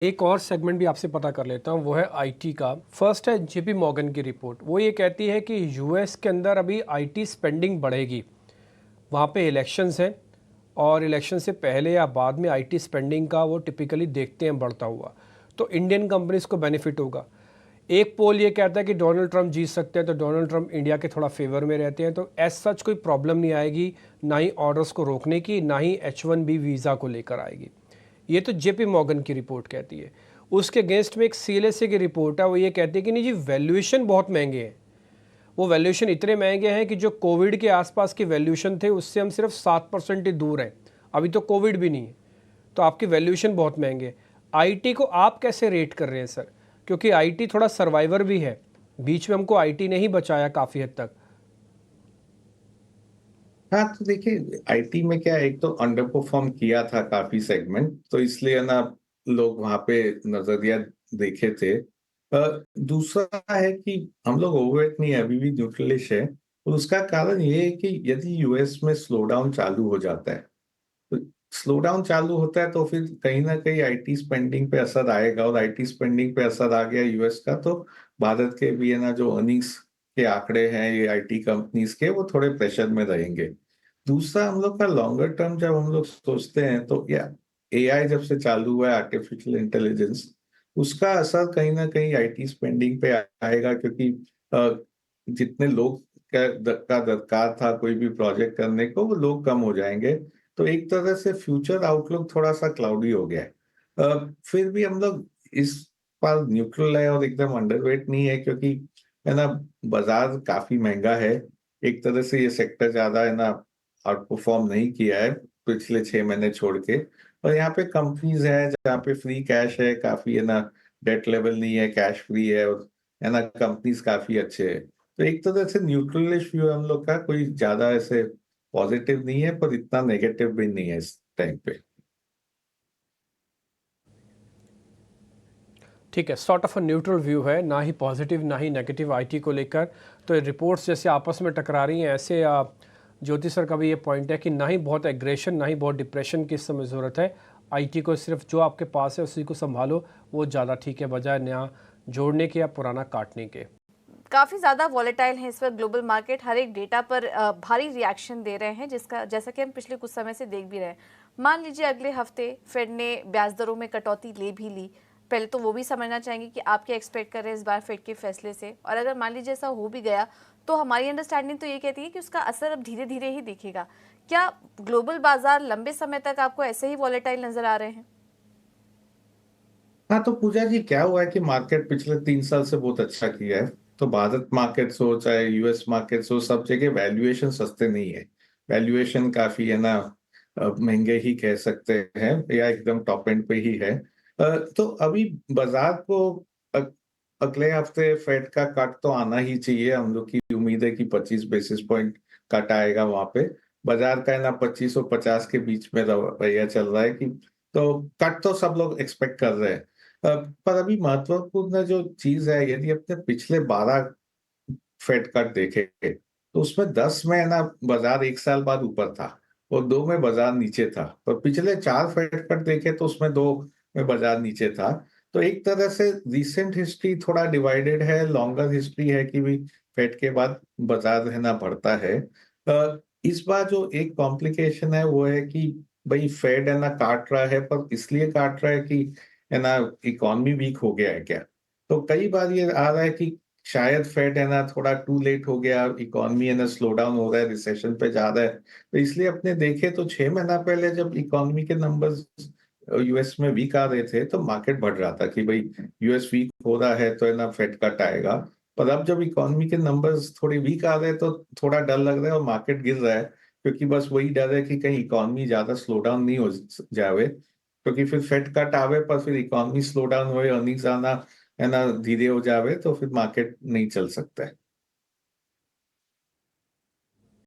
एक और सेगमेंट भी आपसे पता कर लेता हूँ, वो है आईटी का। फर्स्ट है जेपी मॉर्गन की रिपोर्ट। वो ये कहती है कि यूएस के अंदर अभी आईटी स्पेंडिंग बढ़ेगी। वहाँ पे इलेक्शंस हैं और इलेक्शन से पहले या बाद में आईटी स्पेंडिंग का वो टिपिकली देखते हैं बढ़ता हुआ। तो इंडियन कंपनीज को बेनिफिट होगा। एक पोल ये कहता है कि डोनाल्ड ट्रंप जीत सकते हैं, तो डोनाल्ड ट्रंप इंडिया के थोड़ा फेवर में रहते हैं, तो एज सच कोई प्रॉब्लम नहीं आएगी, ना ही ऑर्डर्स को रोकने की, ना ही H1B वीज़ा को लेकर आएगी। ये तो जेपी मॉर्गन की रिपोर्ट कहती है। उसके अगेंस्ट में एक CLSA की रिपोर्ट है, वो ये कहती है कि नहीं जी, वैल्यूएशन बहुत महंगे हैं। वो वैल्यूएशन इतने महंगे हैं कि जो कोविड के आसपास के वैल्यूएशन थे उससे हम सिर्फ 7% ही दूर हैं। अभी तो कोविड भी नहीं है, तो आपकी वैल्यूएशन बहुत महंगे। आईटी को आप कैसे रेट कर रहे हैं सर? क्योंकि आईटी थोड़ा सर्वाइवर भी है, बीच में हमको आईटी ने ही बचाया काफ़ी हद तक। हाँ, तो देखिए आईटी में क्या है, एक तो अंडर परफॉर्म किया था काफी सेगमेंट, तो इसलिए ना लोग वहां पे नजरिया देखे थे। दूसरा है कि हम लोग ओवरवेट नहीं है, अभी भी न्यूट्रलिश है। और उसका कारण ये है कि यदि यूएस में स्लो डाउन चालू हो जाता है, तो स्लो डाउन चालू होता है तो फिर कहीं ना कहीं आईटी स्पेंडिंग पे असर आएगा, और आईटी स्पेंडिंग पे असर आ गया यूएस का, तो भारत के भी है ना जो अर्निंग्स के आंकड़े हैं ये आईटी कंपनीज के, वो थोड़े प्रेशर में रहेंगे। दूसरा, हम लोग का लॉन्गर टर्म जब हम लोग सोचते हैं तो या एआई जब से चालू हुआ है, आर्टिफिशियल इंटेलिजेंस, उसका असर कहीं ना कहीं आईटी स्पेंडिंग पे आएगा, क्योंकि जितने लोग का दरकार था कोई भी प्रोजेक्ट करने को, वो लोग कम हो जाएंगे। तो एक तरह से फ्यूचर आउटलुक थोड़ा सा क्लाउडी हो गया है। फिर भी हम लोग इस पर न्यूट्रल है और एकदम अंडरवेट नहीं है, क्योंकि है ना बाजार काफी महंगा है। एक तरह से ये सेक्टर ज्यादा है ना आउट परफॉर्म नहीं किया है पिछले 6 महीने छोड़ के। और यहाँ पे कंपनीज है जहाँ पे फ्री कैश है काफी, है ना डेट लेवल नहीं है, कैश फ्री है, और है ना कंपनीज काफी अच्छे है। तो एक तरह से न्यूट्रलिश व्यू हम लोग का, कोई ज्यादा ऐसे पॉजिटिव नहीं है पर इतना नेगेटिव भी नहीं है इस टाइम पे। ठीक है, sort of a neutral view है, ना ही पॉजिटिव ना ही नेगेटिव आईटी को लेकर। तो रिपोर्ट्स जैसे आपस में टकरा रही हैं, ऐसे ज्योति सर का भी ये पॉइंट है कि ना ही बहुत एग्रेशन ना ही बहुत डिप्रेशन की इस समय ज़रूरत है। आईटी को सिर्फ जो आपके पास है उसी को संभालो, वो ज़्यादा ठीक है, बजाय नया जोड़ने के या पुराना काटने के। काफ़ी ज़्यादा वॉलेटाइल है इस वक्त ग्लोबल मार्केट, हर एक डेटा पर भारी रिएक्शन दे रहे हैं, जिसका जैसा कि हम पिछले कुछ समय से देख भी रहे हैं। मान लीजिए अगले हफ्ते फेड ने ब्याज दरों में कटौती ले भी ली, पहले तो वो भी समझना चाहेंगे कि आप क्या एक्सपेक्ट कर रहे हैं इस बार फेड के फैसले से, और अगर मान लीजिए ऐसा हो भी गया तो हमारी अंडरस्टैंडिंग तो ये कहती है कि उसका असर अब धीरे धीरे ही दिखेगा। क्या ग्लोबल बाजार लंबे समय तक आपको ऐसे ही वॉलेटाइल नजर आ रहे हैं? हाँ, तो पूजा जी क्या हुआ है कि मार्केट पिछले 3 साल से बहुत अच्छा किया है। तो भारत मार्केट हो चाहे यूएस मार्केट हो, सब जगह वैल्यूएशन सस्ते नहीं है। वैल्यूएशन काफी है ना महंगे ही कह सकते हैं, या एकदम टॉप एंड पे ही है। तो अभी बाजार को अगले हफ्ते फेड का कट तो आना ही चाहिए। हम लोग की उम्मीद है कि 25 बेसिस पॉइंट कट आएगा वहां पे। बाजार का है ना 2550 के बीच में रवैया चल रहा है कि तो कट तो सब लोग एक्सपेक्ट कर रहे हैं। पर अभी महत्वपूर्ण जो चीज है, यदि अपने पिछले 12 फेड कट देखे तो उसमें 10 में है ना बाजार एक साल बाद ऊपर था, और 2 में बाजार नीचे था। पर पिछले 4 फेड कट देखे तो उसमें 2 में बाजार नीचे था। तो एक तरह से रिसेंट हिस्ट्री थोड़ा डिवाइडेड है, लॉन्गर हिस्ट्री है कि भी फेड के बाद बाजार है ना बढ़ता है। इस बार जो एक कॉम्प्लिकेशन है वो है कि भाई फेड है ना काट रहा है, पर इसलिए काट रहा है कि है ना इकॉनमी वीक हो गया है क्या। तो कई बार ये आ रहा है कि शायद फेड है ना थोड़ा टू लेट हो गया, इकॉनमी है ना स्लो डाउन हो रहा है, रिसेशन पे जा रहा है। तो इसलिए अपने देखे तो 6 महीना पहले जब इकॉनमी के नंबर्स यूएस में वीक आ रहे थे, तो मार्केट बढ़ रहा था कि भाई यूएस वीक हो रहा है तो है ना फेड कट आएगा। पर अब जब इकॉनमी के नंबर्स थोड़े वीक आ रहे हैं तो थोड़ा डर लग रहा है और मार्केट गिर रहा है, क्योंकि बस वही डर है कि कहीं इकॉनमी ज्यादा स्लो डाउन नहीं हो जावे, क्योंकि फिर फेड कट आवे पर फिर इकॉनमी स्लो डाउन हो, अर्निंग्स आना है ना धीरे हो जावे, तो फिर मार्केट नहीं चल सकता है।